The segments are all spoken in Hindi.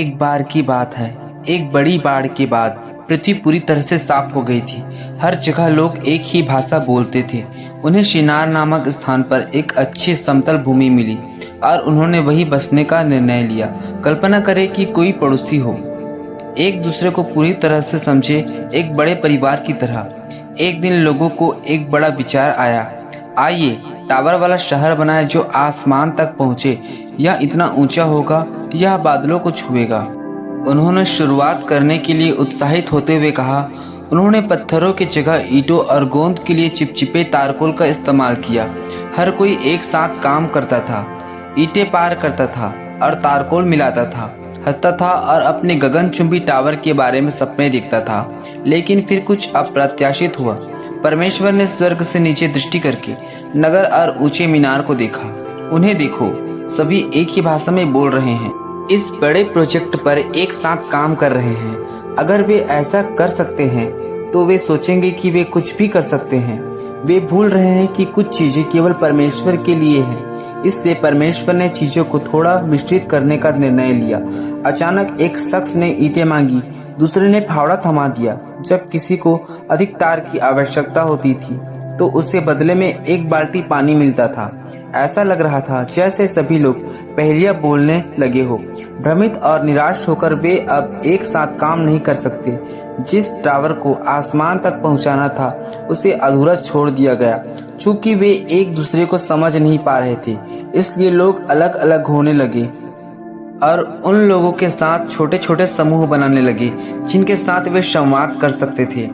एक बार की बात है, एक बड़ी बाढ़ के बाद पृथ्वी पूरी तरह से साफ हो गई थी। हर जगह लोग एक ही भाषा बोलते थे। उन्हें शिनार नामक स्थान पर एक अच्छी समतल भूमि मिली और उन्होंने वहीं बसने का निर्णय लिया। कल्पना करें कि कोई पड़ोसी हो, एक दूसरे को पूरी तरह से समझे, एक बड़े परिवार की तरह। एक दिन लोगों को एक बड़ा विचार आया, आइए टावर वाला शहर बनाए जो आसमान तक पहुँचे। यह इतना ऊंचा होगा, यह बादलों को छुएगा। उन्होंने शुरुआत करने के लिए उत्साहित होते हुए कहा। उन्होंने पत्थरों की जगह ईंटों और गोंद के लिए चिपचिपे तारकोल का इस्तेमाल किया। हर कोई एक साथ काम करता था, ईंटें पार करता था और तारकोल मिलाता था, हंसता था और अपने गगनचुंबी टावर के बारे में सपने देखता था। लेकिन फिर कुछ अप्रत्याशित हुआ। परमेश्वर ने स्वर्ग से नीचे दृष्टि करके नगर और ऊंचे मीनार को देखा। उन्हें देखो, सभी एक ही भाषा में बोल रहे हैं, इस बड़े प्रोजेक्ट पर एक साथ काम कर रहे हैं। अगर वे ऐसा कर सकते हैं तो वे सोचेंगे कि वे कुछ भी कर सकते हैं। वे भूल रहे हैं कि कुछ चीजें केवल परमेश्वर के लिए हैं। इसलिए परमेश्वर ने चीजों को थोड़ा विस्तृत करने का निर्णय लिया। अचानक एक शख्स ने ईंटें मांगी, दूसरे ने फावड़ा थमा दिया। जब किसी को अधिक तार की आवश्यकता होती थी तो उससे बदले में एक बाल्टी पानी मिलता था। ऐसा लग रहा था जैसे सभी लोग पहेलियां बोलने लगे हो। भ्रमित और निराश होकर वे अब एक साथ काम नहीं कर सकते। जिस टावर को आसमान तक पहुंचाना था उसे अधूरा छोड़ दिया गया। चूंकि वे एक दूसरे को समझ नहीं पा रहे थे, इसलिए लोग अलग अलग होने लगे और उन लोगों के साथ छोटे छोटे समूह बनाने लगे जिनके साथ वे संवाद कर सकते थे।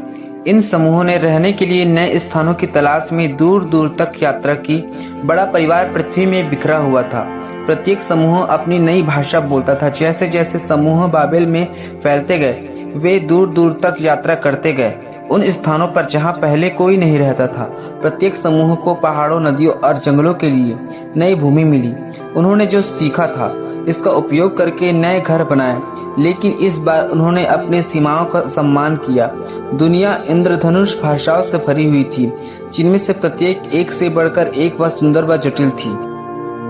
इन समूहों ने रहने के लिए नए स्थानों की तलाश में दूर दूर तक यात्रा की। बड़ा परिवार पृथ्वी में बिखरा हुआ था। प्रत्येक समूह अपनी नई भाषा बोलता था। जैसे जैसे समूह बाबेल में फैलते गए, वे दूर दूर तक यात्रा करते गए, उन स्थानों पर जहां पहले कोई नहीं रहता था। प्रत्येक समूह को पहाड़ों, नदियों और जंगलों के लिए नई भूमि मिली। उन्होंने जो सीखा था इसका उपयोग करके नए घर बनाए, लेकिन इस बार उन्होंने अपनी सीमाओं का सम्मान किया। दुनिया इंद्रधनुष भाषाओं से भरी हुई थी, जिनमें से प्रत्येक एक से बढ़कर एक व सुंदर व जटिल थी।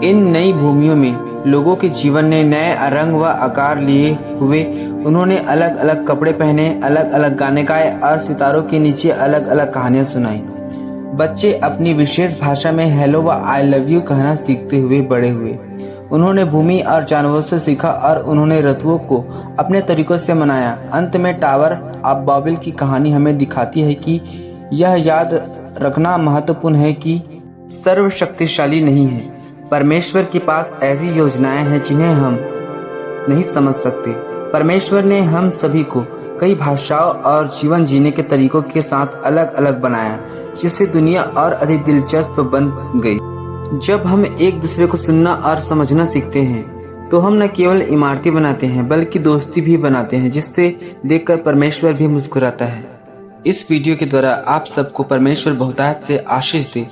इन नई भूमियों में लोगों के जीवन ने नए रंग व आकार लिए हुए। उन्होंने अलग अलग कपड़े पहने, अलग अलग गाने गाए और सितारों के नीचे अलग अलग कहानियां सुनाई। बच्चे अपनी विशेष भाषा में हेलो व आई लव यू कहना सीखते हुए बड़े हुए। उन्होंने भूमि और जानवरों से सीखा और उन्होंने ऋतुओं को अपने तरीकों से मनाया। अंत में टावर ऑफ बाबेल की कहानी हमें दिखाती है कि यह याद रखना महत्वपूर्ण है कि सर्वशक्तिशाली नहीं है। परमेश्वर के पास ऐसी योजनाएं हैं जिन्हें हम नहीं समझ सकते। परमेश्वर ने हम सभी को कई भाषाओं और जीवन जीने के तरीकों के साथ अलग अलग बनाया, जिससे दुनिया और अधिक दिलचस्प बन गई। जब हम एक दूसरे को सुनना और समझना सीखते हैं तो हम न केवल इमारतें बनाते हैं बल्कि दोस्ती भी बनाते हैं, जिससे देखकर परमेश्वर भी मुस्कुराता है। इस वीडियो के द्वारा आप सबको परमेश्वर बहुतायत से आशीष दे।